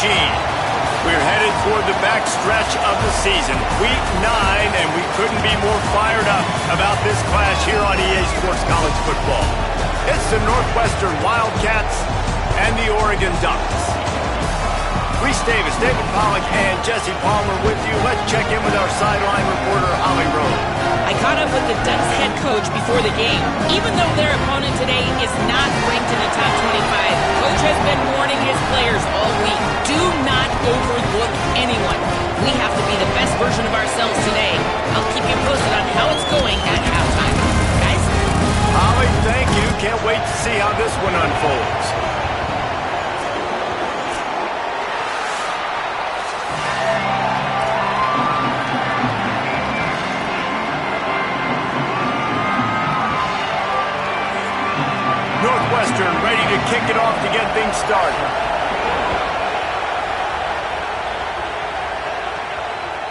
Eugene. We're headed toward the back stretch of the season, Week 9, and we couldn't be more fired up about this clash here on EA Sports College Football. It's the Northwestern Wildcats and the Oregon Ducks. Reese Davis, David Pollack, and Jesse Palmer with you. Let's check in with our sideline reporter, Holly Rowe. I caught up with the Ducks head coach before the game. Even though their opponent today is not ranked in the top 25, coach has been warning his players all week. Do not overlook anyone. We have to be the best version of ourselves today. I'll keep you posted on how it's going at halftime. Guys? Holly, thank you. Can't wait to see how this one unfolds. Northwestern ready to kick it off to get things started.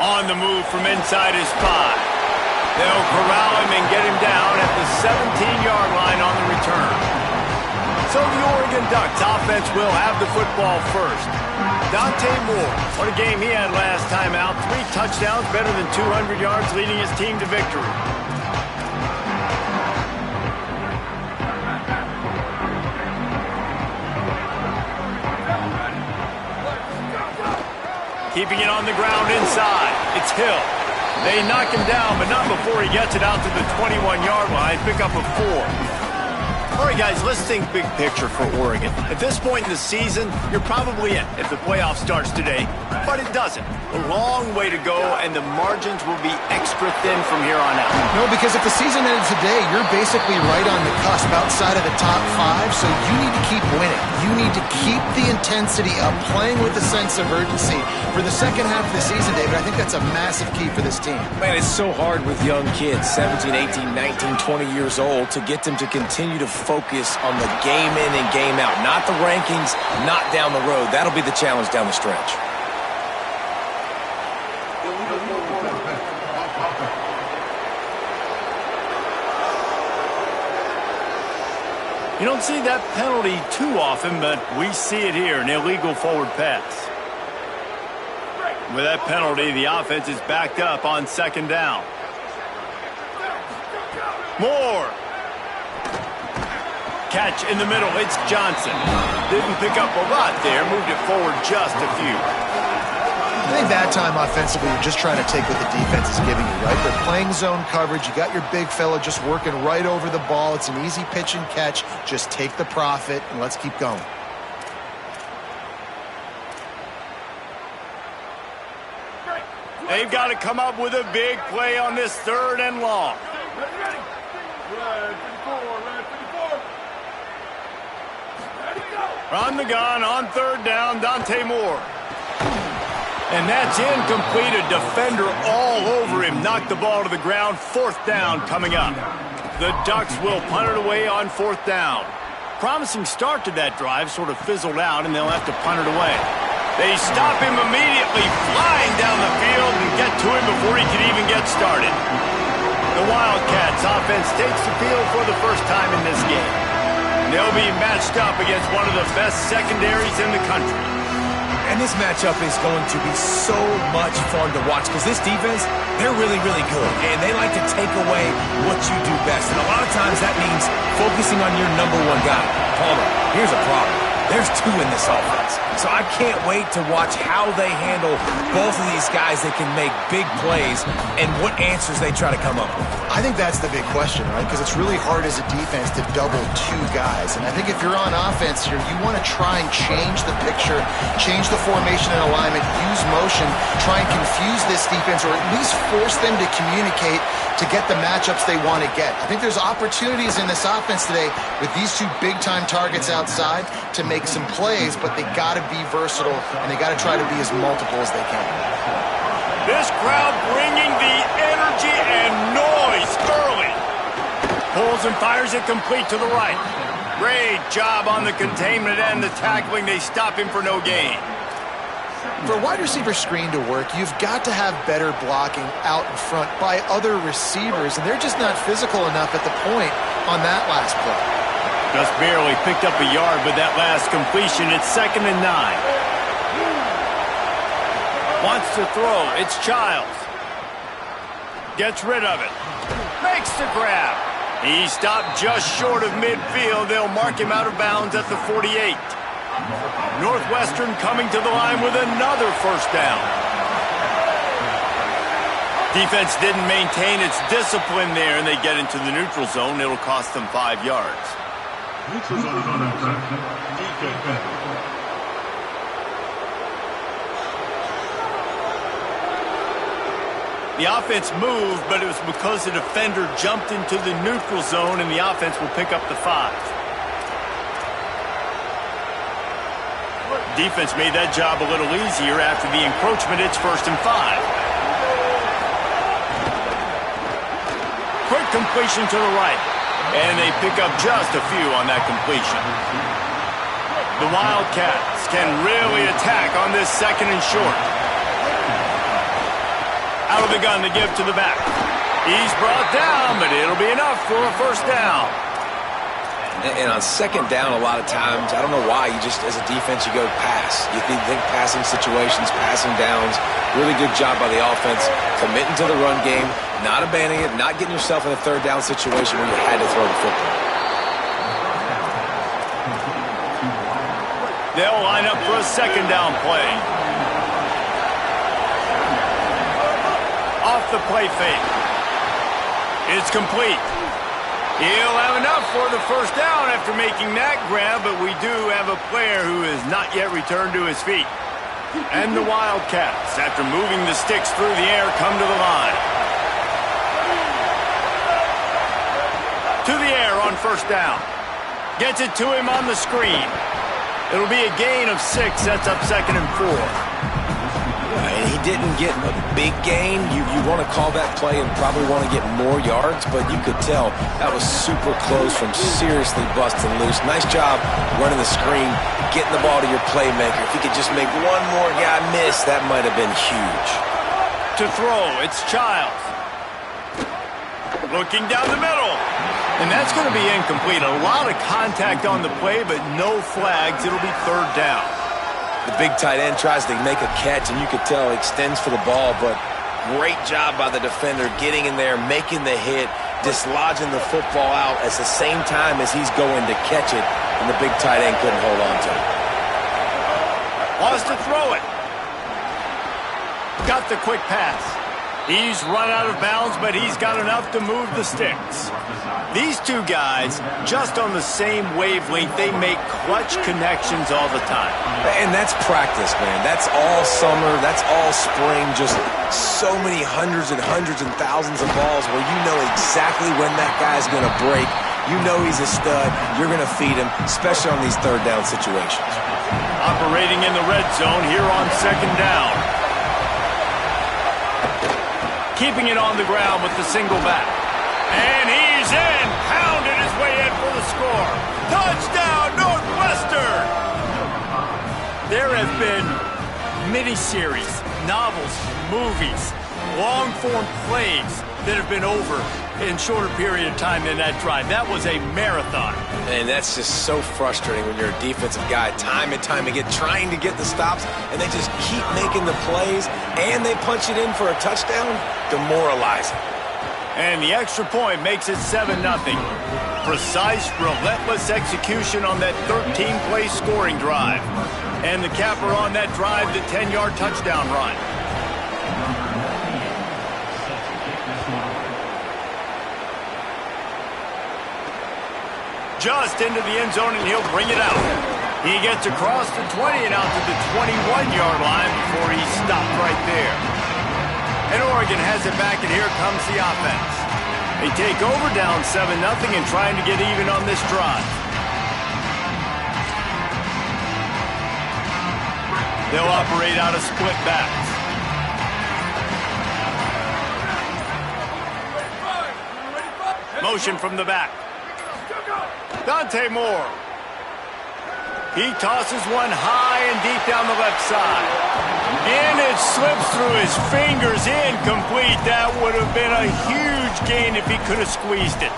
On the move from inside his 5. They'll corral him and get him down at the 17-yard line on the return. So the Oregon Ducks offense will have the football first. Dante Moore, what a game he had last time out. 3 touchdowns, better than 200 yards, leading his team to victory. Keeping it on the ground inside. It's Hill. They knock him down, but not before he gets it out to the 21-yard line. Pick up a 4. All right, guys, let's think big picture for Oregon. At this point in the season, you're probably in if the playoff starts today, but it doesn't. A long way to go, and the margins will be extra thin from here on out. No, because if the season ended today, you're basically right on the cusp outside of the top 5, so you need to keep winning. You need to keep the intensity up, playing with a sense of urgency. For the second half of the season, David, I think that's a massive key for this team. Man, it's so hard with young kids, 17, 18, 19, 20 years old, to get them to continue to focus on the game in and game out. Not the rankings, not down the road. That'll be the challenge down the stretch. You don't see that penalty too often, but we see it here, an illegal forward pass. With that penalty, the offense is backed up on second down. Moore. Catch in the middle, it's Johnson. Didn't pick up a lot there, moved it forward just a few. I think that time offensively, you're just trying to take what the defense is giving you, right? They're playing zone coverage. You got your big fella just working right over the ball. It's an easy pitch and catch. Just take the profit, and let's keep going. They've got to come up with a big play on this 3rd and long. Run the gun on 3rd down, Dante Moore. And that's incomplete. A defender all over him. Knocked the ball to the ground. 4th down coming up. The Ducks will punt it away on 4th down. Promising start to that drive, sort of fizzled out, and they'll have to punt it away. They stop him immediately, flying down the field and get to him before he can even get started. The Wildcats offense takes the field for the first time in this game. They'll be matched up against one of the best secondaries in the country. And this matchup is going to be so much fun to watch because this defense, they're really, really good. And they like to take away what you do best. And a lot of times that means focusing on your number 1 guy. Palmer, here's a problem. There's 2 in this offense. So I can't wait to watch how they handle both of these guys that can make big plays and what answers they try to come up with. I think that's the big question, right? Because it's really hard as a defense to double 2 guys. And I think if you're on offense here, you want to try and change the picture, change the formation and alignment, use motion, try and confuse this defense, or at least force them to communicate to get the matchups they want to get. I think there's opportunities in this offense today with these 2 big-time targets outside to make some plays, but they got to be versatile, and they got to try to be as multiple as they can. This crowd bringing the energy and noise early. Pulls and fires it complete to the right. Great job on the containment and the tackling. They stop him for no gain. For a wide receiver screen to work, you've got to have better blocking out in front by other receivers, and they're just not physical enough at the point on that last play. Just barely picked up a yard with that last completion. It's 2nd and 9. Wants to throw. It's Childs. Gets rid of it. Makes the grab. He stopped just short of midfield. They'll mark him out of bounds at the 48. Northwestern coming to the line with another first down. Defense didn't maintain its discipline there, and they get into the neutral zone. It'll cost them 5 yards. Neutral zone is on attack. The offense moved, but it was because the defender jumped into the neutral zone, and the offense will pick up the 5. Defense made that job a little easier after the encroachment. It's 1st and 5. Quick completion to the right, and they pick up just a few on that completion. The Wildcats can really attack on this 2nd and short. Out of the gun to give to the back. He's brought down, but it'll be enough for a first down. And on 2nd down, a lot of times, I don't know why, you just, as a defense, you go pass. You think passing situations, passing downs. Really good job by the offense, committing to the run game, not abandoning it, not getting yourself in a 3rd down situation where you had to throw the football. They'll line up for a 2nd down play. Off the play fake. It's complete. He'll have enough for the first down after making that grab, but we do have a player who has not yet returned to his feet. And the Wildcats, after moving the sticks through the air, come to the line. To the air on first down. Gets it to him on the screen. It'll be a gain of 6, sets up 2nd and 4. And he didn't get a big gain. You want to call that play and probably want to get more yards, but you could tell that was super close from seriously busting loose. Nice job running the screen, getting the ball to your playmaker. If he could just make one more guy miss, that might have been huge. To throw, it's Childs. Looking down the middle. And that's going to be incomplete. A lot of contact on the play, but no flags. It'll be 3rd down. The big tight end tries to make a catch, and you could tell he extends for the ball, but great job by the defender getting in there, making the hit, dislodging the football out at the same time as he's going to catch it, and the big tight end couldn't hold on to it. Wants to throw it. Got the quick pass. He's run out of bounds, but he's got enough to move the sticks. These two guys, just on the same wavelength, they make clutch connections all the time. And that's practice, man. That's all summer. That's all spring. Just so many hundreds and thousands of balls where you know exactly when that guy's going to break. You know he's a stud. You're going to feed him, especially on these 3rd down situations. Operating in the red zone here on 2nd down. Keeping it on the ground with the single back. And he's in. Pounded his way in for the score. Touchdown, Northwestern! There have been miniseries, novels, movies, long-form plays that have been over in shorter period of time than that drive. That was a marathon. And that's just so frustrating when you're a defensive guy, time and time again, trying to get the stops, and they just keep making the plays, and they punch it in for a touchdown. Demoralizing. And the extra point makes it 7-0. Precise, relentless execution on that 13-play scoring drive. And the capper on that drive, the 10-yard touchdown run. Just into the end zone, and he'll bring it out. He gets across the 20 and out to the 21-yard line before he's stopped right there. And Oregon has it back, and here comes the offense. They take over down 7-0 and trying to get even on this drive. They'll operate out of split backs. Motion from the back. Dante Moore. He tosses one high and deep down the left side. And it slips through his fingers, incomplete. That would have been a huge gain if he could have squeezed it.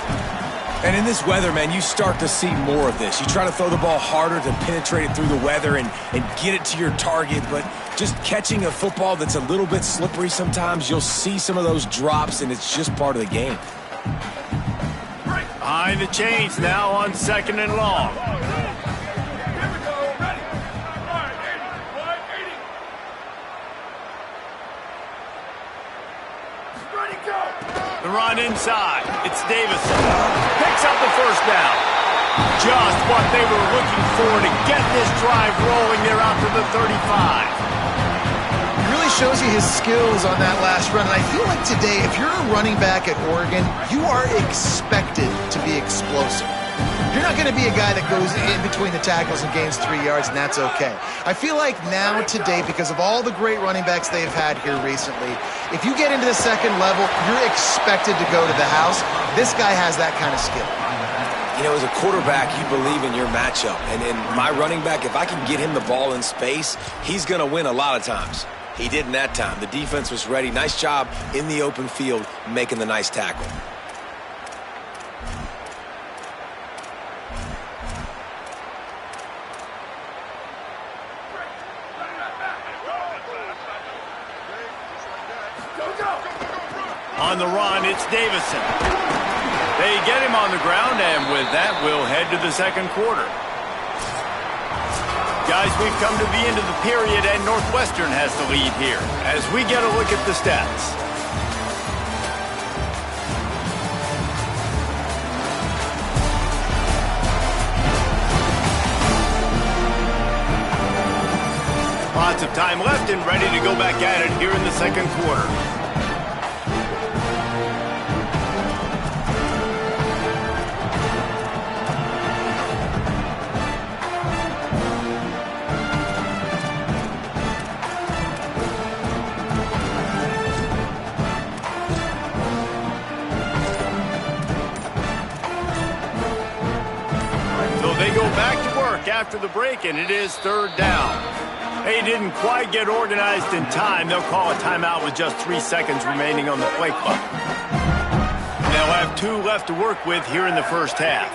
And in this weather, man, you start to see more of this. You try to throw the ball harder to penetrate it through the weather and get it to your target, but just catching a football that's a little bit slippery sometimes, you'll see some of those drops, and it's just part of the game. Behind the chains now on 2nd and long. The run inside. It's Davison. Picks up the first down. Just what they were looking for to get this drive rolling. They're out to the 35. It really shows you his skills on that last run. And I feel like today, if you're a running back at Oregon, you are expected to be explosive. You're not going to be a guy that goes in between the tackles and gains 3 yards, and that's okay. I feel like now, today, because of all the great running backs they've had here recently, if you get into the second level, you're expected to go to the house. This guy has that kind of skill. You know, as a quarterback, you believe in your matchup. And in my running back, if I can get him the ball in space, he's going to win a lot of times. He did in that time. The defense was ready. Nice job in the open field making the nice tackle. On the run, it's Davison. They get him on the ground, and with that, we'll head to the second quarter. Guys, we've come to the end of the period, and Northwestern has the lead here as we get a look at the stats. Lots of time left and ready to go back at it here in the second quarter. After the break, and it is 3rd down. They didn't quite get organized in time. They'll call a timeout with just 3 seconds remaining on the play clock. They'll have 2 left to work with here in the first half.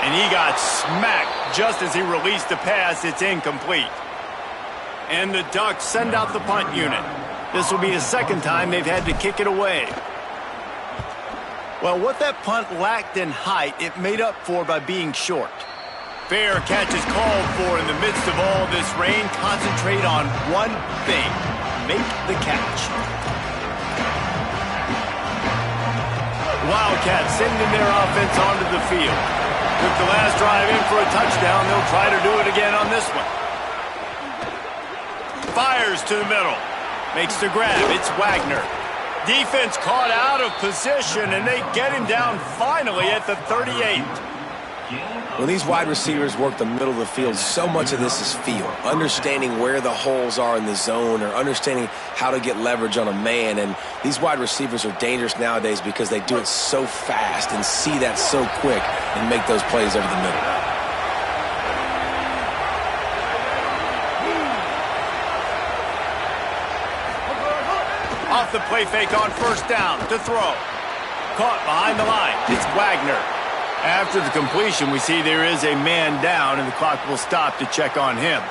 And he got smacked just as he released the pass. It's incomplete. And the Ducks send out the punt unit. This will be the second time they've had to kick it away. Well, what that punt lacked in height, it made up for by being short. Fair catch is called for in the midst of all this rain. Concentrate on one thing: make the catch. Wildcats sending their offense onto the field. Took the last drive in for a touchdown. They'll try to do it again on this one. Fires to the middle. Makes the grab. It's Wagner. Defense caught out of position, and they get him down finally at the 38. When these wide receivers work the middle of the field, so much of this is feel. Understanding where the holes are in the zone or understanding how to get leverage on a man. And these wide receivers are dangerous nowadays because they do it so fast and see that so quick and make those plays over the middle. Off the play fake on first down to throw. Caught behind the line. It's Wagner. After the completion, we see there is a man down, and the clock will stop to check on him.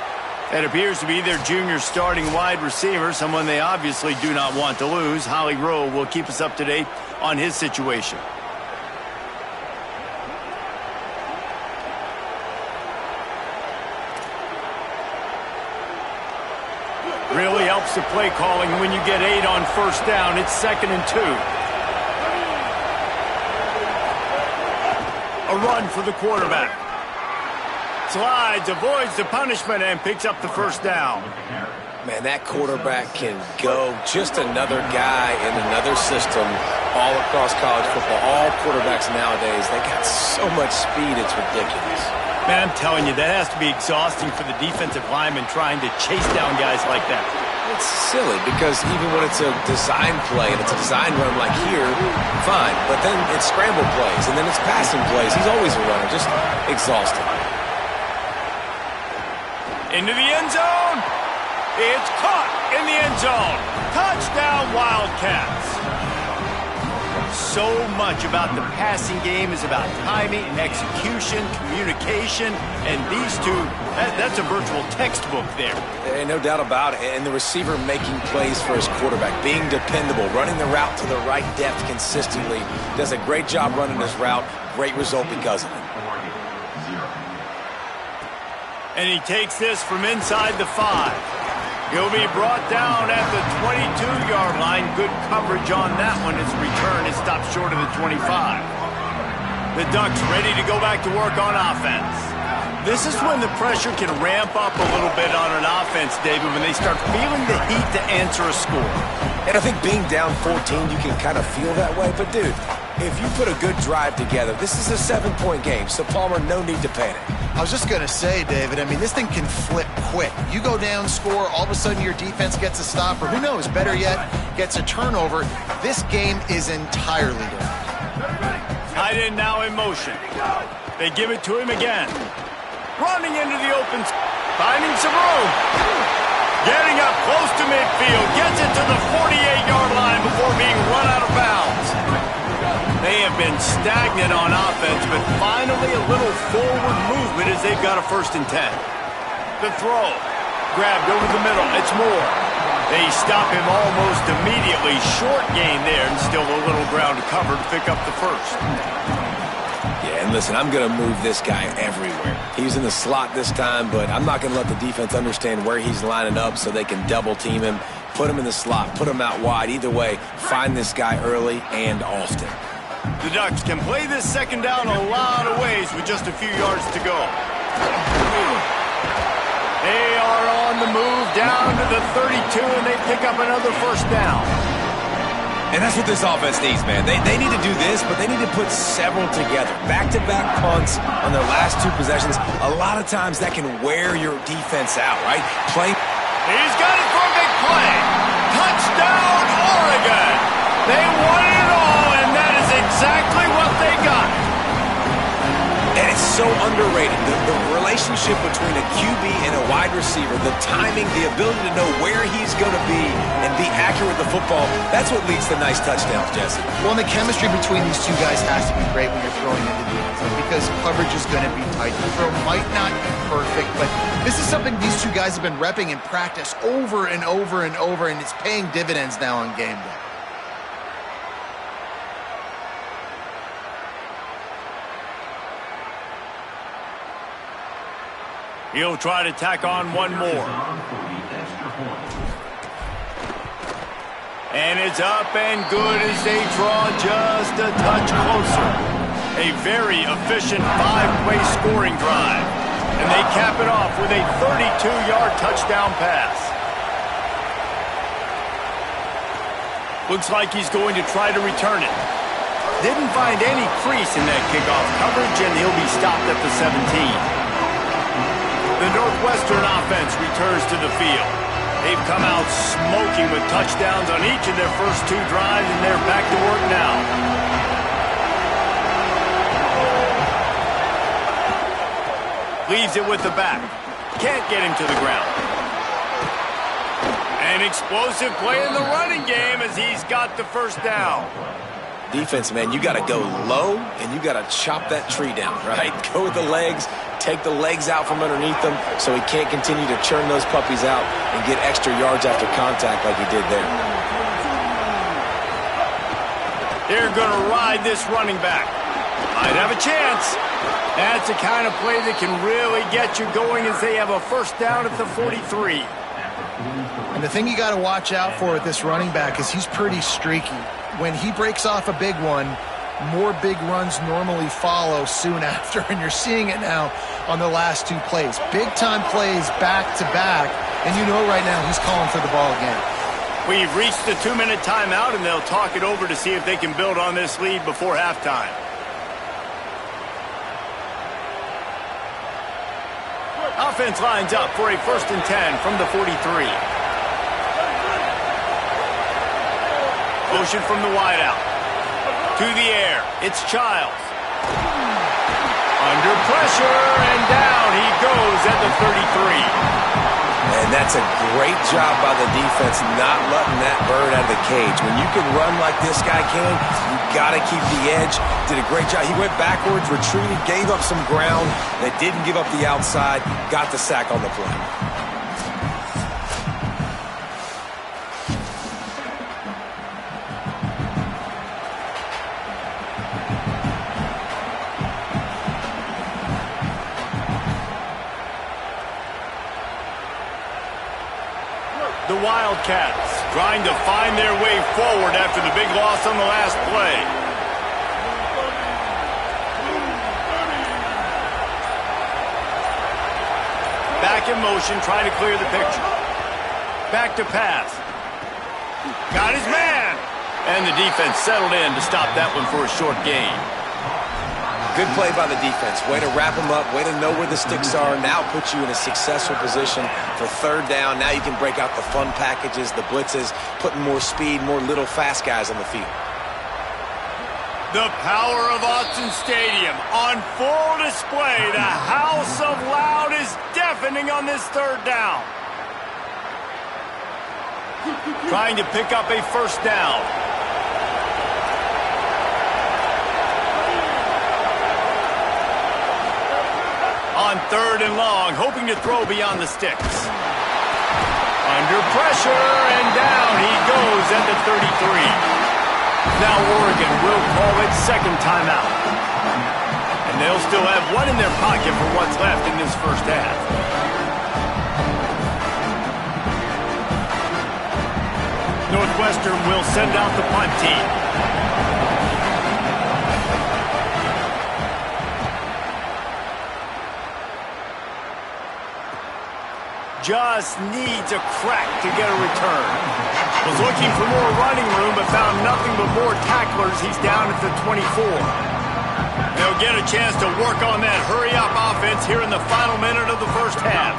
That appears to be their junior starting wide receiver, someone they obviously do not want to lose. Holly Rowe will keep us up to date on his situation. Really helps the play calling when you get 8 on first down. It's 2nd and 2. A run for the quarterback. Slides, avoids the punishment, and picks up the first down. Man, that quarterback can go. Just another guy in another system all across college football. All quarterbacks nowadays, they got so much speed, it's ridiculous. Man, I'm telling you, that has to be exhausting for the defensive lineman trying to chase down guys like that. It's silly because even when it's a design play and it's a design run like here, fine. But then it's scramble plays and then it's passing plays. He's always a runner, just exhausting. Into the end zone. It's caught in the end zone. Touchdown, Wildcats. So much about the passing game is about timing, execution, communication, and these two, that's a virtual textbook there. No doubt about it. And the receiver making plays for his quarterback, being dependable, running the route to the right depth consistently, does a great job running his route. Great result because of it. And he takes this from inside the 5. He'll be brought down at the 22-yard line. Good coverage on that one. His return is stopped short of the 25. The Ducks ready to go back to work on offense. This is when the pressure can ramp up a little bit on an offense, David, when they start feeling the heat to answer a score. And I think being down 14, you can kind of feel that way. But, dude, if you put a good drive together, this is a 7-point game. So, Palmer, no need to panic. I was just going to say, David, I mean, this thing can flip quick. You go down, score, all of a sudden your defense gets a stop, or who knows, better yet, gets a turnover. This game is entirely different. Tight end now in motion. They give it to him again. Running into the open, finding some room. Getting up close to midfield, gets it to the 48-yard line before being run out of bounds. They have been stagnant on offense, but finally a little forward movement as they've got a 1st and 10. The throw. Grabbed over the middle. It's Moore. They stop him almost immediately. Short gain there, and still a little ground to cover to pick up the 1st. Yeah, and listen, I'm going to move this guy everywhere. He's in the slot this time, but I'm not going to let the defense understand where he's lining up so they can double team him, put him in the slot, put him out wide. Either way, find this guy early and often. The Ducks can play this 2nd down a lot of ways with just a few yards to go. They are on the move down to the 32, and they pick up another 1st down. And that's what this offense needs, man. They need to do this, but they need to put several together. Back-to-back punts on their last 2 possessions. A lot of times that can wear your defense out, right? He's got it for a big play. Touchdown, Oregon. They won it all, and that is exactly what they got. And it's so underrated. The relationship between a QB and a wide receiver, the timing, the ability to know where he's going to be and be accurate with the football, that's what leads to nice touchdowns, Jesse. Well, and the chemistry between these two guys has to be great when you're throwing into the end zone because coverage is going to be tight. The throw might not be perfect, but this is something these two guys have been repping in practice over and over and over, and it's paying dividends now on game day. He'll try to tack on one more. And it's up and good as they draw just a touch closer. A very efficient 5-play scoring drive. And they cap it off with a 32-yard touchdown pass. Looks like he's going to try to return it. Didn't find any crease in that kickoff coverage, and he'll be stopped at the 17. The Northwestern offense returns to the field. They've come out smoking with touchdowns on each of their first 2 drives, and they're back to work now. Leaves it with the back. Can't get him to the ground. An explosive play in the running game as he's got the 1st down. Defense, man, you got to go low, and you got to chop that tree down, right? Go with the legs, take the legs out from underneath them so he can't continue to churn those puppies out and get extra yards after contact like he did there. They're going to ride this running back. Might have a chance. That's the kind of play that can really get you going as they have a 1st down at the 43. And the thing you got to watch out for with this running back is he's pretty streaky. When he breaks off a big one, more big runs normally follow soon after, and you're seeing it now on the last 2 plays. Big-time plays back-to-back, and you know right now he's calling for the ball again. We've reached the 2-minute timeout, and they'll talk it over to see if they can build on this lead before halftime. Offense lines up for a 1st and 10 from the 43. Motion from the wideout. To the air. It's Childs. Under pressure, and down he goes at the 33. And that's a great job by the defense not letting that bird out of the cage. When you can run like this guy can, you got to keep the edge. Did a great job. He went backwards, retreated, gave up some ground. They didn't give up the outside, got the sack on the play. The Wildcats trying to find their way forward after the big loss on the last play. Back in motion, trying to clear the picture. Back to pass. Got his man. And the defense settled in to stop that one for a short gain. Good play by the defense. Way to wrap them up. Way to know where the sticks are. Now put you in a successful position for third down. Now you can break out the fun packages, the blitzes, putting more speed, more little fast guys on the field. The power of Autzen Stadium on full display. The house of loud is deafening on this third down. Trying to pick up a first down. On third and long, hoping to throw beyond the sticks. Under pressure, and down he goes at the 33. Now Oregon will call its second timeout. And they'll still have one in their pocket for what's left in this first half. Northwestern will send out the punt team. Just needs a crack to get a return. Was looking for more running room, but found nothing but more tacklers. He's down at the 24. They'll get a chance to work on that hurry-up offense here in the final minute of the first half.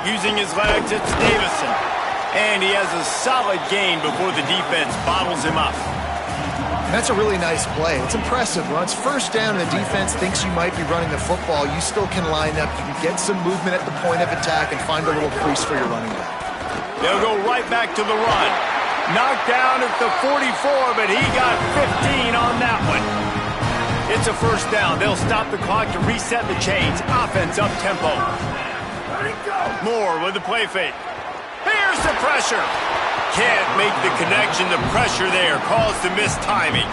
Using his legs, it's Davison. And he has a solid gain before the defense bottles him up. That's a really nice play. It's impressive. When it's first down and the defense thinks you might be running the football, you still can line up. You can get some movement at the point of attack and find a little crease for your running back. They'll go right back to the run. Knocked down at the 44, but he got 15 on that one. It's a first down. They'll stop the clock to reset the chains. Offense up tempo. Moore with the play fake. Here's the pressure. Can't make the connection. The pressure there caused the missed timing.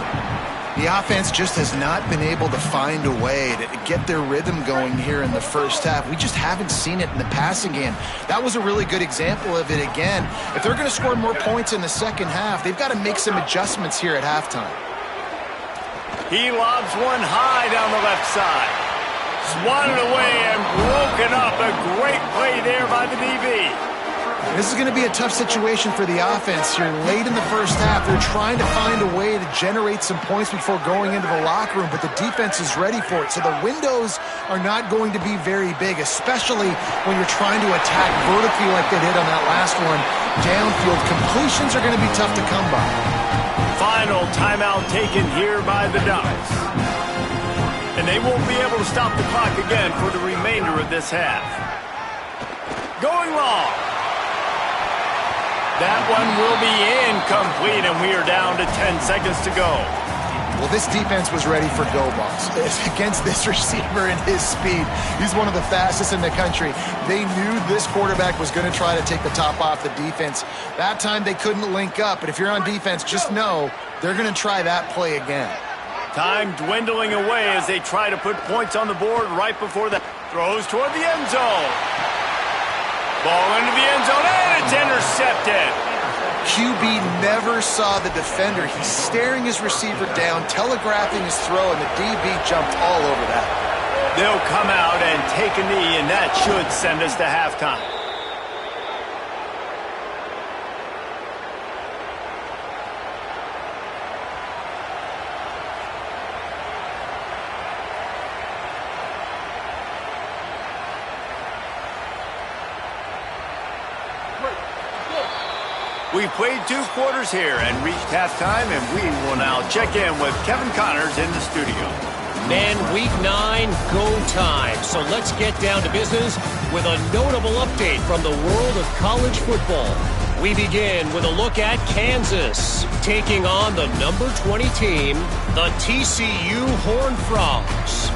The offense just has not been able to find a way to get their rhythm going here in the first half. We just haven't seen it in the passing game. That was a really good example of it again. If they're going to score more points in the second half, they've got to make some adjustments here at halftime. He lobs one high down the left side. Swatted away and broken up. A great play there by the DB. This is going to be a tough situation for the offense here late in the first half. They're trying to find a way to generate some points before going into the locker room, but the defense is ready for it. So the windows are not going to be very big, especially when you're trying to attack vertically like they did on that last one. Downfield completions are going to be tough to come by. Final timeout taken here by the Ducks. And they won't be able to stop the clock again for the remainder of this half. Going long. That one will be incomplete, and we are down to 10 seconds to go. Well, this defense was ready for go balls. Against this receiver and his speed, he's one of the fastest in the country. They knew this quarterback was going to try to take the top off the defense. That time they couldn't link up, but if you're on defense, just know they're going to try that play again. Time dwindling away as they try to put points on the board right before that. Throws toward the end zone. Ball into the end zone, and it's intercepted. QB never saw the defender. He's staring his receiver down, telegraphing his throw, and the DB jumped all over that. They'll come out and take a knee, and that should send us to halftime. We've played 2 quarters here and reached halftime, and we will now check in with Kevin Connors in the studio. Men, Week 9, go time. So let's get down to business with a notable update from the world of college football. We begin with a look at Kansas, taking on the number 20 team, the TCU Horned Frogs.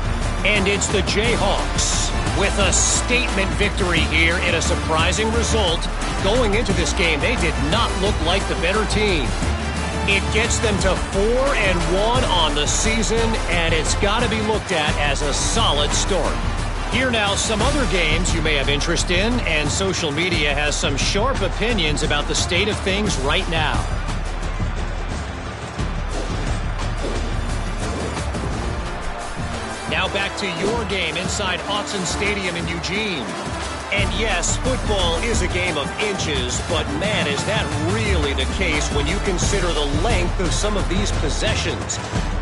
And it's the Jayhawks with a statement victory here in a surprising result. Going into this game, they did not look like the better team. It gets them to 4-1 on the season, and it's got to be looked at as a solid start. Here now, some other games you may have interest in, and social media has some sharp opinions about the state of things right now. Now back to your game inside Autzen Stadium in Eugene. And yes, football is a game of inches, but man, is that really the case when you consider the length of some of these possessions.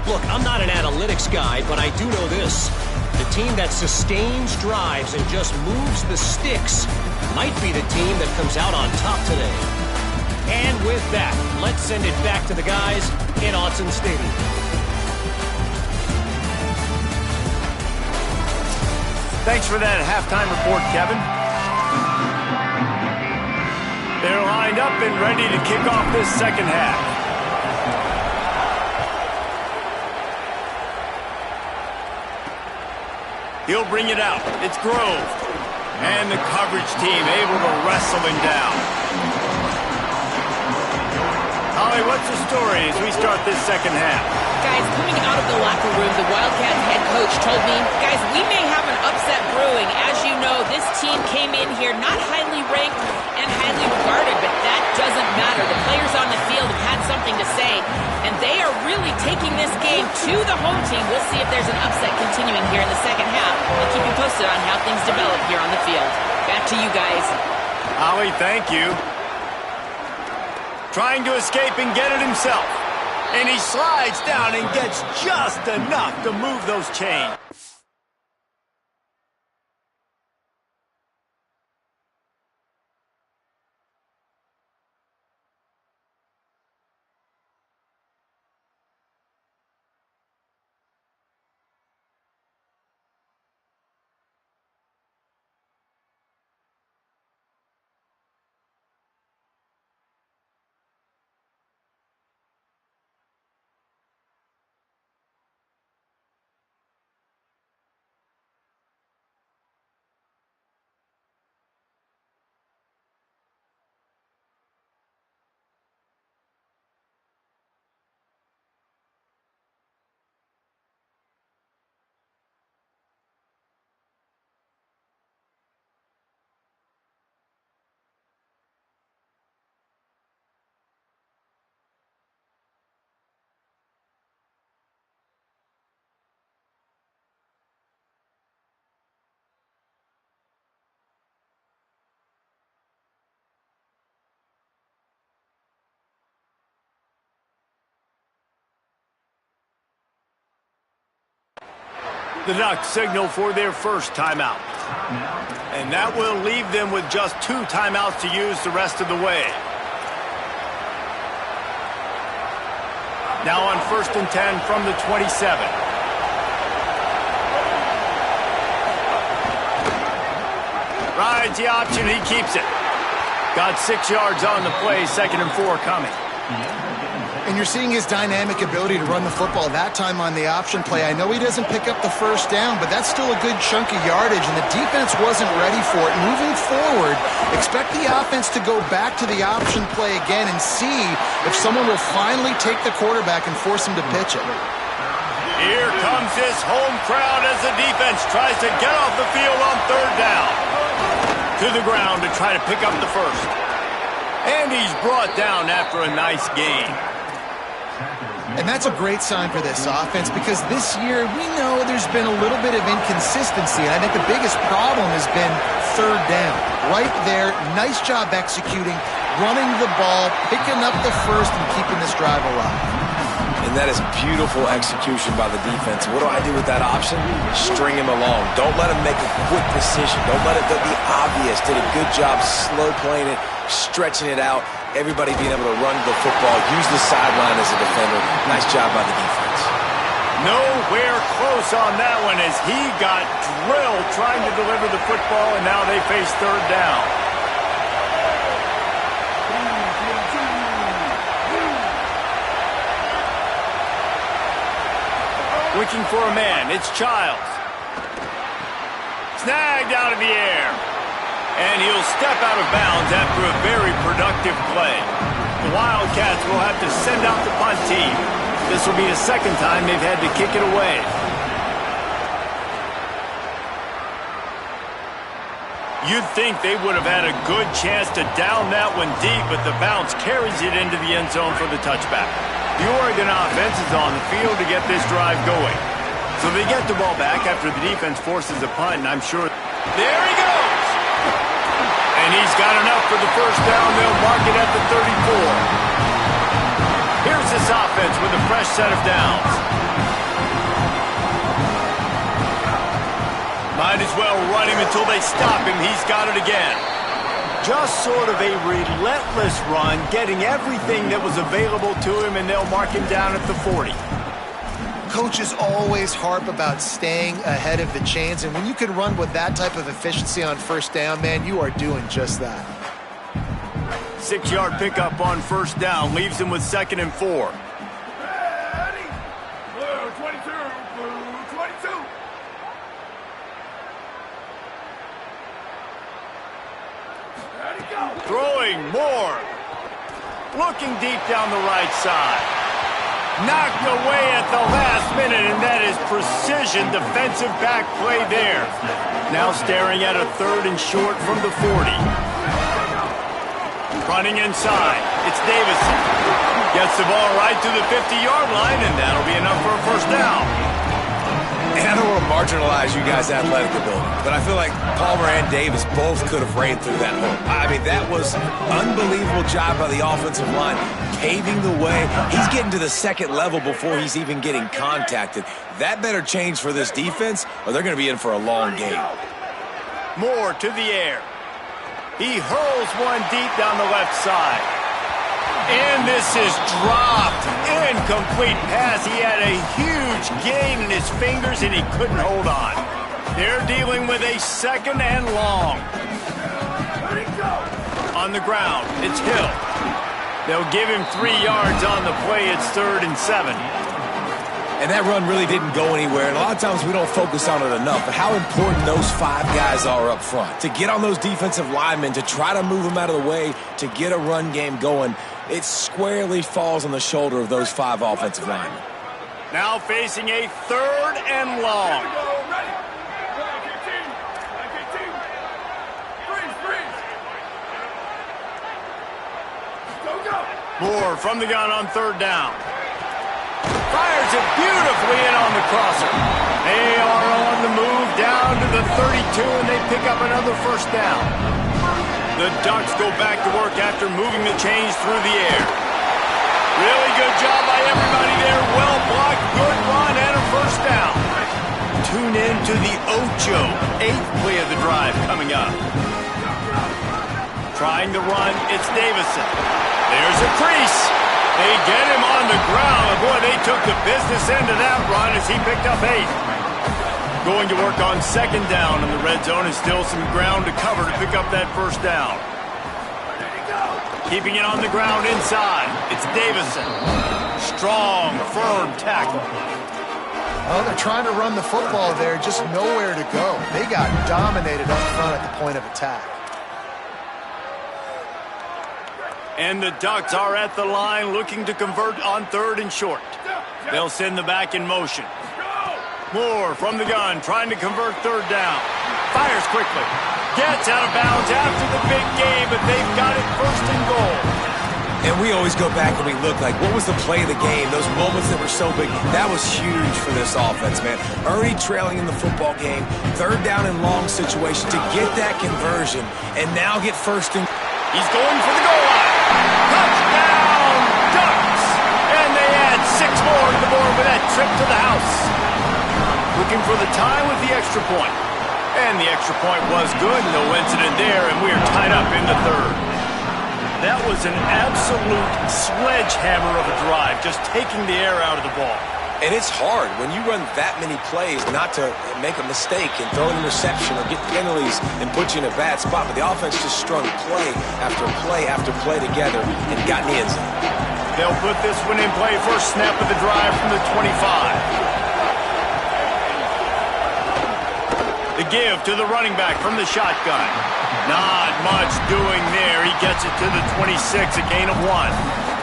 Look, I'm not an analytics guy, but I do know this. The team that sustains drives and just moves the sticks might be the team that comes out on top today. And with that, let's send it back to the guys in Autzen Stadium. Thanks for that halftime report, Kevin. They're lined up and ready to kick off this second half. He'll bring it out. It's Grove. And the coverage team able to wrestle him down. Holly, what's the story as we start this second half? Guys, coming out of the locker room, the Wildcats head coach told me, guys, we may have an upset brewing. As you know, this team came in here not highly ranked and highly regarded, but that doesn't matter. The players on the field have had something to say, and they are really taking this game to the home team. We'll see if there's an upset continuing here in the second half. I'll keep you posted on how things develop here on the field. Back to you guys. Holly, thank you. Trying to escape and get it himself. And he slides down and gets just enough to move those chains. The Ducks signal for their first timeout. And that will leave them with just 2 timeouts to use the rest of the way. Now on 1st and 10 from the 27. Rides the option, he keeps it. Got 6 yards on the play, 2nd and 4 coming. And you're seeing his dynamic ability to run the football that time on the option play. I know he doesn't pick up the first down, but that's still a good chunk of yardage, and the defense wasn't ready for it. Moving forward, expect the offense to go back to the option play again and see if someone will finally take the quarterback and force him to pitch it. Here comes this home crowd as the defense tries to get off the field on 3rd down. To the ground to try to pick up the first. And he's brought down after a nice gain. And that's a great sign for this offense because this year we know there's been a little bit of inconsistency. And I think the biggest problem has been 3rd down. Right there, nice job executing, running the ball, picking up the first, and keeping this drive alive. And that is beautiful execution by the defense. What do I do with that option? String him along. Don't let him make a quick decision. Don't let it be obvious. Did a good job slow playing it, stretching it out. Everybody being able to run the football, use the sideline as a defender. Nice job by the defense. Nowhere close on that one as he got drilled trying to deliver the football, and now they face third down. Looking for a man, it's Childs. Snagged out of the air. And he'll step out of bounds after a very productive play. The Wildcats will have to send out the punt team. This will be the second time they've had to kick it away. You'd think they would have had a good chance to down that one deep, but the bounce carries it into the end zone for the touchback. The Oregon offense is on the field to get this drive going. So they get the ball back after the defense forces a punt, and I'm sure... There he goes! And he's got enough for the first down. They'll mark it at the 34. Here's this offense with a fresh set of downs. Might as well run him until they stop him. He's got it again. Just sort of a relentless run, getting everything that was available to him, and they'll mark him down at the 40. Coaches always harp about staying ahead of the chains, and when you can run with that type of efficiency on first down, man, you are doing just that. 6-yard pickup on first down leaves him with 2nd and 4. Ready? Blue 22, blue 22. Ready, go. Throwing more. Looking deep down the right side. Knocked away at the last minute, and that is precision defensive back play there. Now staring at a 3rd and short from the 40. Running inside, it's Davison. Gets the ball right to the 50-yard line, and that'll be enough for a first down. And I don't want to marginalize you guys' athletic ability, but I feel like Palmer and Davis both could have ran through that hole. I mean, that was unbelievable job by the offensive line, paving the way. He's getting to the 2nd level before he's even getting contacted. That better change for this defense, or they're going to be in for a long game. Moore to the air. He hurls one deep down the left side. And this is dropped. Incomplete pass. He had a huge gain in his fingers, and he couldn't hold on. They're dealing with a 2nd and long. On the ground, it's Hill. They'll give him 3 yards on the play. It's 3rd and 7. And that run really didn't go anywhere. And a lot of times we don't focus on it enough. But how important those 5 guys are up front. To get on those defensive linemen, to try to move them out of the way, to get a run game going, it squarely falls on the shoulder of those 5 offensive linemen. Now facing a 3rd and long. Moore from the gun on 3rd down. Fires it beautifully in on the crosser. They are on the move down to the 32, and they pick up another first down. The Ducks go back to work after moving the chains through the air. Really good job by everybody there. Well blocked, good run, and a first down. Tune in to the Ocho, 8th play of the drive coming up. Trying to run, it's Davison. There's a crease. They get him on the ground. Boy, they took the business end of that run as he picked up 8. Going to work on 2nd down in the red zone, and still some ground to cover to pick up that first down. Keeping it on the ground inside. It's Davison. Strong, firm tackle. Oh, they're trying to run the football there, just nowhere to go. They got dominated up front at the point of attack. And the Ducks are at the line looking to convert on 3rd and short. They'll send the back in motion. Moore from the gun trying to convert 3rd down. Fires quickly. Gets out of bounds after the big game, but they've got it 1st and goal. And we always go back and we look like, what was the play of the game? Those moments that were so big. That was huge for this offense, man. Already trailing in the football game. 3rd down and long situation to get that conversion and now get 1st and... He's going for the goal line. Touchdown, Ducks! And they add 6 more to the board with that trip to the house. Looking for the tie with the extra point. And the extra point was good. No incident there, and we are tied up in the 3rd. That was an absolute sledgehammer of a drive, just taking the air out of the ball. And it's hard when you run that many plays not to make a mistake and throw an interception or get penalties and put you in a bad spot. But the offense just strung play after play after play together and got in the end zone. They'll put this one in play. First snap of the drive from the 25. The give to the running back from the shotgun. Not much doing there. He gets it to the 26, a gain of 1.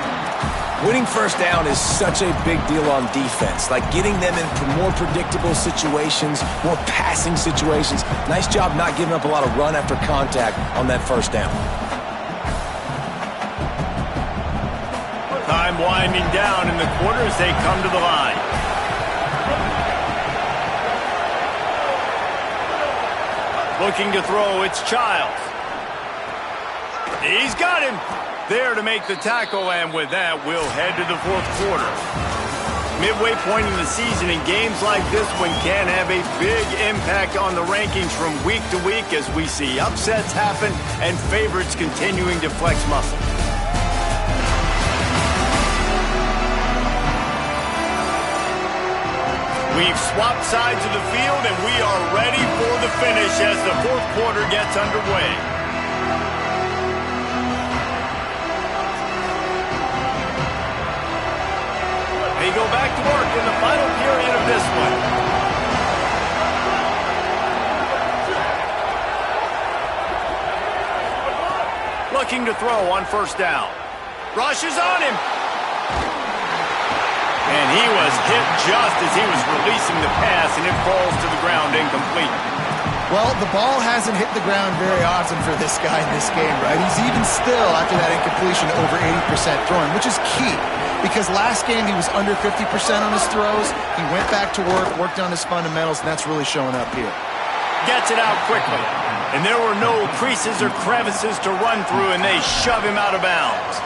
Winning first down is such a big deal on defense, like getting them in more predictable situations, more passing situations. Nice job not giving up a lot of run after contact on that first down. Time winding down in the quarter as they come to the line. Looking to throw, it's Childs. He's got him. There to make the tackle, and with that, we'll head to the fourth quarter. Midway point in the season, and games like this one can have a big impact on the rankings from week to week as we see upsets happen and favorites continuing to flex muscle. We've swapped sides of the field, and we are ready for the finish as the fourth quarter gets underway. They go back to work in the final period of this one. Looking to throw on first down. Rush is on him. And he was hit just as he was releasing the pass, and it falls to the ground incomplete. Well, the ball hasn't hit the ground very often for this guy in this game, right? He's even still, after that incompletion, over 80% throwing, which is key. Because last game he was under 50% on his throws. He went back to work, worked on his fundamentals, and that's really showing up here. Gets it out quickly. And there were no creases or crevices to run through, and they shove him out of bounds.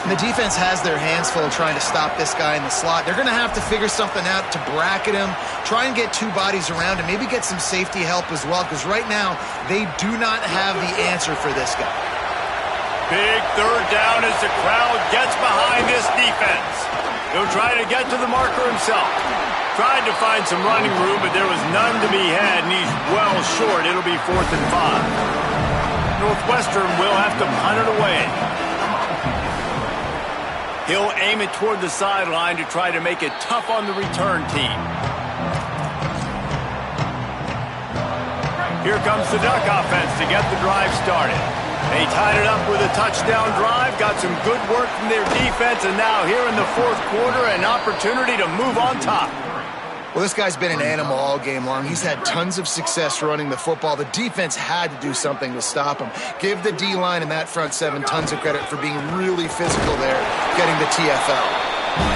And the defense has their hands full trying to stop this guy in the slot. They're going to have to figure something out to bracket him, try and get two bodies around him, maybe get some safety help as well, because right now they do not have the answer for this guy. Big third down as the crowd gets behind this defense. He'll try to get to the marker himself. Tried to find some running room, but there was none to be had, and he's well short. It'll be 4th and 5. Northwestern will have to punt it away. He'll aim it toward the sideline to try to make it tough on the return team. Here comes the Duck offense to get the drive started. They tied it up with a touchdown drive, got some good work from their defense, and now here in the fourth quarter, an opportunity to move on top. Well, this guy's been an animal all game long. He's had tons of success running the football. The defense had to do something to stop him. Give the D-line and that front seven tons of credit for being really physical there, getting the TFL.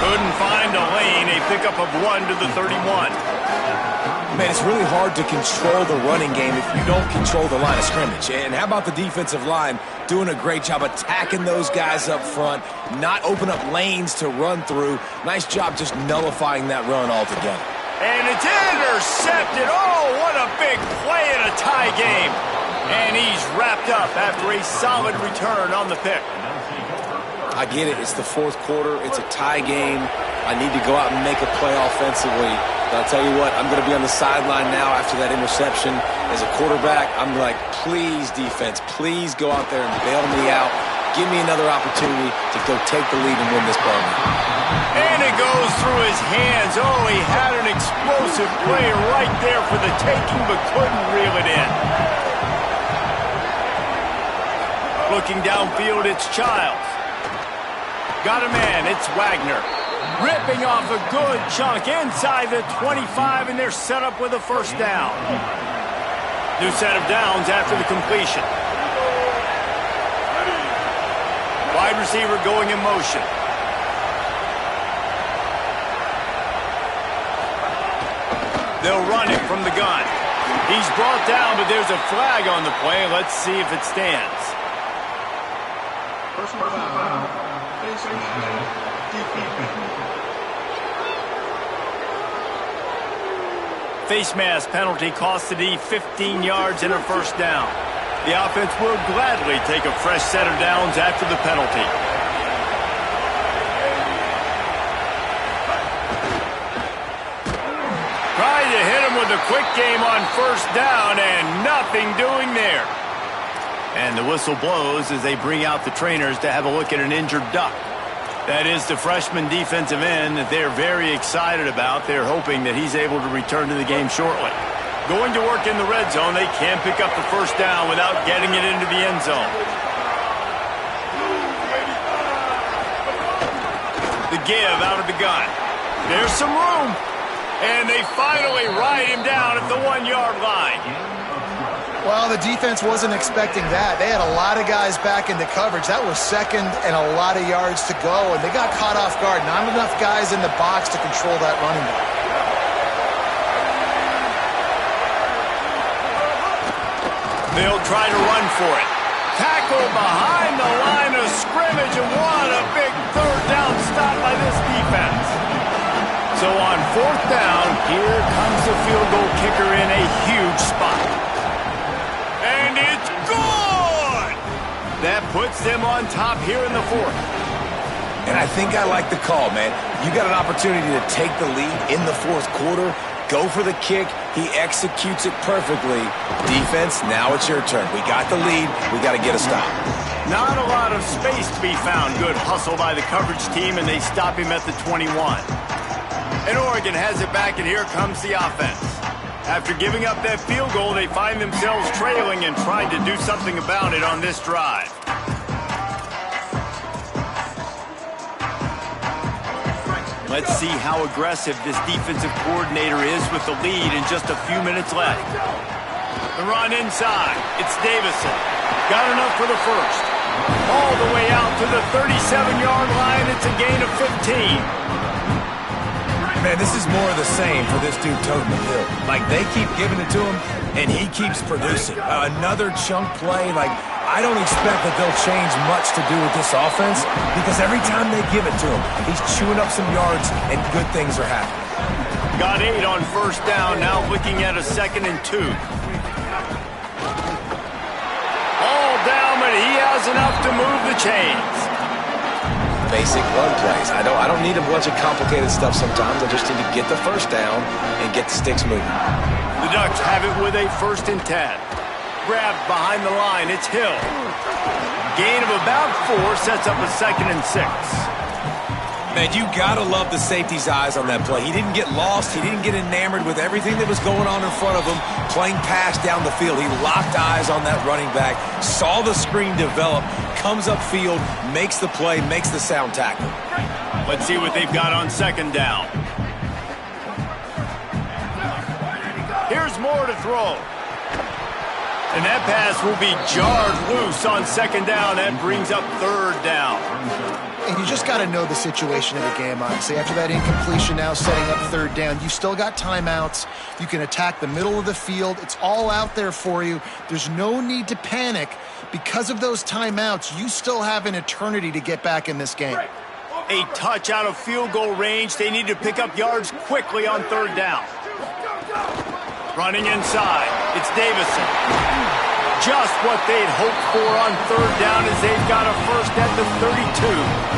Couldn't find a lane, a pickup of 1 to the 31. Man, it's really hard to control the running game if you don't control the line of scrimmage. And how about the defensive line doing a great job attacking those guys up front, not open up lanes to run through. Nice job just nullifying that run altogether. And it's intercepted. Oh, what a big play in a tie game. And he's wrapped up after a solid return on the pick. I get it. It's the fourth quarter. It's a tie game. I need to go out and make a play offensively. But I'll tell you what, I'm going to be on the sideline now after that interception. As a quarterback, I'm like, please, defense, please go out there and bail me out. Give me another opportunity to go take the lead and win this ball game. And it goes through his hands. Oh, he had an explosive play right there for the taking, but couldn't reel it in. Looking downfield, it's Childs. Got a man, it's Wagner. Ripping off a good chunk inside the 25, and they're set up with a first down. New set of downs after the completion. Wide receiver going in motion. They'll run it from the gun. He's brought down, but there's a flag on the play. Let's see if it stands. Personal foul. Face mask penalty cost the D 15 yards and a first down. The offense will gladly take a fresh set of downs after the penalty. a quick game on first down and nothing doing there. And the whistle blows as they bring out the trainers to have a look at an injured Duck. That is the freshman defensive end that they're very excited about. They're hoping that he's able to return to the game shortly. Going to work in the red zone. They can't pick up the first down without getting it into the end zone. The give out of the gun. There's some room. And they finally ride him down at the 1-yard line. Well, the defense wasn't expecting that. They had a lot of guys back into coverage. That was second and a lot of yards to go, and they got caught off guard. Not enough guys in the box to control that running back. They'll try to run for it. Tackle behind the line of scrimmage, and what a big third down stop by this defense. So on fourth down, here comes the field goal kicker in a huge spot. And it's good! That puts them on top here in the fourth. And I think I like the call, man. You got an opportunity to take the lead in the fourth quarter. Go for the kick. He executes it perfectly. Defense, now it's your turn. We got the lead. We got to get a stop. Not a lot of space to be found. Good hustle by the coverage team, and they stop him at the 21. And Oregon has it back, and here comes the offense. After giving up that field goal, they find themselves trailing and trying to do something about it on this drive. Let's see how aggressive this defensive coordinator is with the lead in just a few minutes left. The run inside. It's Davison. Got enough for the first. All the way out to the 37-yard line. It's a gain of 15. Man, this is more of the same for this dude toting the hill. Like, they keep giving it to him, and he keeps producing. Another chunk play. Like, I don't expect that they'll change much to do with this offense because every time they give it to him, he's chewing up some yards, and good things are happening. Got 8 on first down, now looking at a 2nd and 2. All down, but he has enough to move the chains. Basic run plays. I don't need a bunch of complicated stuff sometimes. I just need to get the first down and get the sticks moving. The Ducks have it with a 1st and 10. Grabbed behind the line. It's Hill. Gain of about 4 sets up a 2nd and 6. Man, you gotta love the safety's eyes on that play. He didn't get lost. He didn't get enamored with everything that was going on in front of him, playing pass down the field. He locked eyes on that running back, saw the screen develop, comes upfield, makes the play, makes the sound tackle. Let's see what they've got on 2nd down. Here's Moore to throw. And that pass will be jarred loose on 2nd down. That brings up 3rd down. And you just got to know the situation of the game, honestly. After that incompletion now setting up 3rd down, you've still got timeouts. You can attack the middle of the field. It's all out there for you. There's no need to panic. Because of those timeouts, you still have an eternity to get back in this game. A touch out of field goal range. They need to pick up yards quickly on 3rd down. Running inside. It's Davison. Just what they'd hoped for on 3rd down as they've got a first at the 32.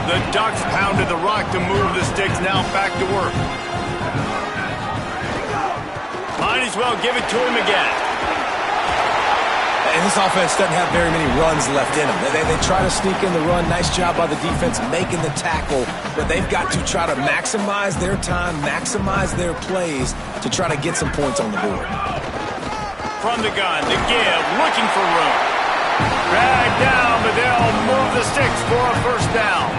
The Ducks pounded the rock to move the sticks, now back to work. Might as well give it to him again. And this offense doesn't have very many runs left in them. They try to sneak in the run. Nice job by the defense making the tackle. But they've got to try to maximize their time, maximize their plays to try to get some points on the board. From the gun, the give, looking for room. Dragged down, but they'll move the sticks for a first down.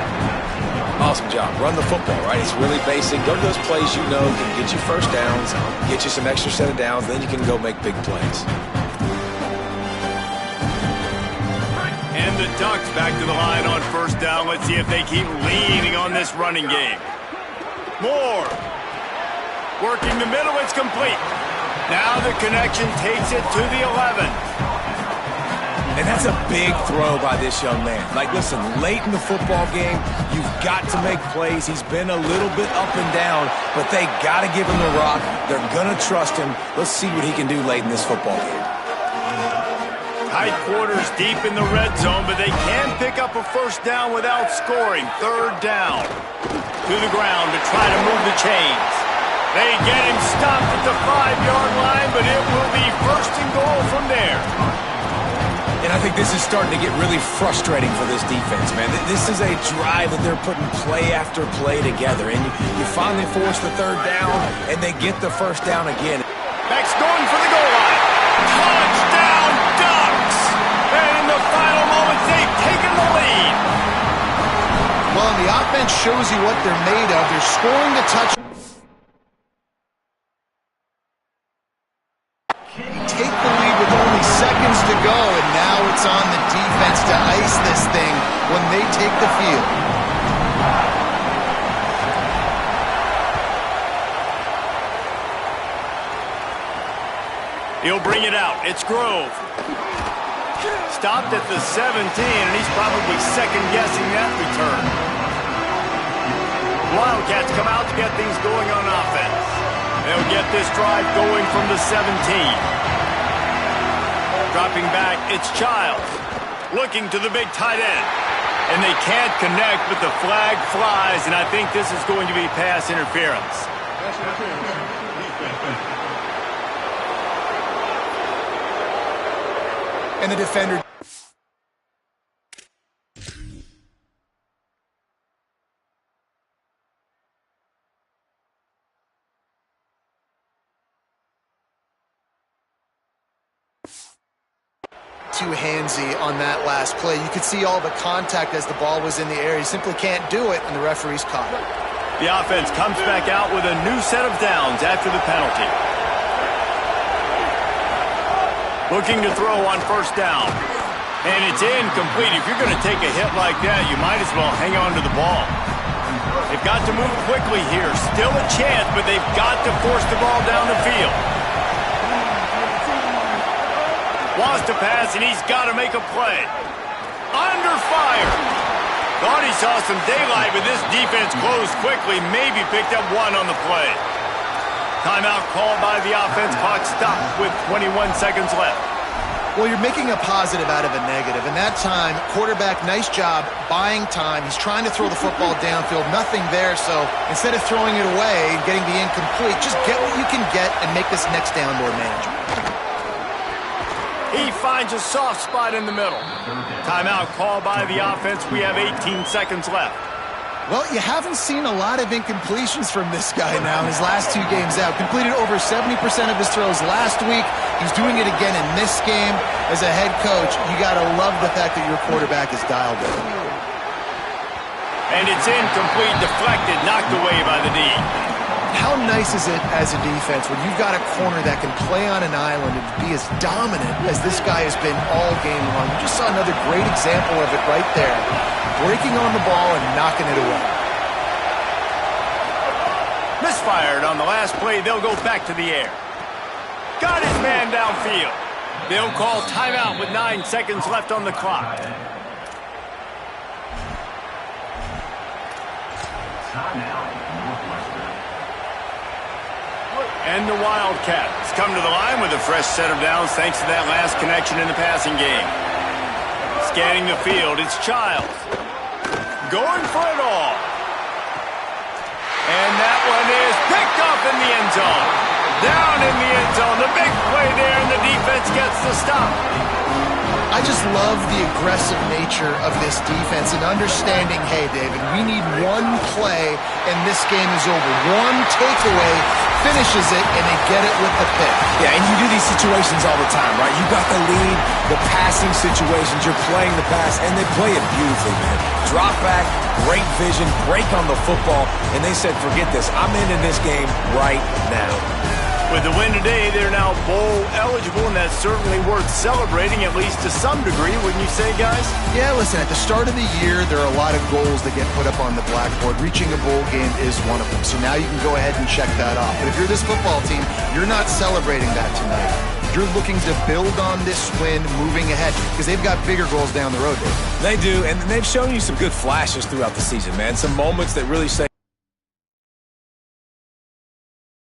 Awesome job. Run the football, right? It's really basic. Go to those plays you know can get you first downs, get you some extra set of downs, then you can go make big plays. And the Ducks back to the line on first down. Let's see if they keep leaning on this running game. Moore. Working the middle, it's complete. Now the connection takes it to the 11. And that's a big throw by this young man. Like, listen, late in the football game, you've got to make plays. He's been a little bit up and down, but they got to give him the rock. They're going to trust him. Let's see what he can do late in this football game. Tight quarters deep in the red zone, but they can pick up a first down without scoring. 3rd down. To the ground to try to move the chains. They get him stopped at the 5-yard line, but it will be first and goal from there. And I think this is starting to get really frustrating for this defense, man. This is a drive that they're putting play after play together. And you finally force the third down, and they get the first down again. Beck's going for the goal line. Touchdown, Ducks! And in the final moments, they've taken the lead. Well, and the offense shows you what they're made of. They're scoring the touchdown. Take the lead with only seconds to go, and now it's on the defense to ice this thing when they take the field. He'll bring it out. It's Grove. Stopped at the 17, and he's probably second-guessing that return. Wildcats come out to get things going on offense. They'll get this drive going from the 17. Dropping back, it's Childs. Looking to the big tight end. And they can't connect, but the flag flies, and I think this is going to be pass interference. And the defender... too handsy on that last play. You could see all the contact as the ball was in the air. He simply can't do it, and the referee's caught it. The offense comes back out with a new set of downs after the penalty. Looking to throw on first down. And it's incomplete. If you're going to take a hit like that, you might as well hang on to the ball. They've got to move quickly here. Still a chance, but they've got to force the ball down the field. Wants to pass, and he's got to make a play. Under fire. Thought he saw some daylight, but this defense closed quickly. Maybe picked up one on the play. Timeout called by the offense. Clock stopped with 21 seconds left. Well, you're making a positive out of a negative. And that time, quarterback, nice job buying time. He's trying to throw the football downfield. Nothing there, so instead of throwing it away and getting the incomplete, just get what you can get and make this next down more manageable. He finds a soft spot in the middle. Timeout called by the offense. We have 18 seconds left. Well, you haven't seen a lot of incompletions from this guy now in his last 2 games out. Completed over 70% of his throws last week. He's doing it again in this game. As a head coach, you got to love the fact that your quarterback is dialed in. And it's incomplete, deflected, knocked away by the D. How nice is it as a defense when you've got a corner that can play on an island and be as dominant as this guy has been all game long? You just saw another great example of it right there. Breaking on the ball and knocking it away. Misfired on the last play. They'll go back to the air. Got his man downfield. They'll call timeout with 9 seconds left on the clock. And the Wildcats come to the line with a fresh set of downs thanks to that last connection in the passing game. Scanning the field, it's Childs. Going for it all. And that one is picked up in the end zone. Down in the end zone. The big play there, and the defense gets the stop. I just love the aggressive nature of this defense and understanding, hey, David, we need one play and this game is over. One takeaway finishes it, and they get it with the pick. Yeah, and you do these situations all the time, right? You got the lead, the passing situations, you're playing the pass, and they play it beautifully, man. Drop back, great vision, break on the football, and they said, forget this, I'm in this game right now. With the win today, they're now bowl eligible, and that's certainly worth celebrating, at least to some degree, wouldn't you say, guys? Yeah, listen, at the start of the year, there are a lot of goals that get put up on the blackboard. Reaching a bowl game is one of them, so now you can go ahead and check that off. But if you're this football team, you're not celebrating that tonight. You're looking to build on this win moving ahead, because they've got bigger goals down the road, Dave. They do, and they've shown you some good flashes throughout the season, man. Some moments that really say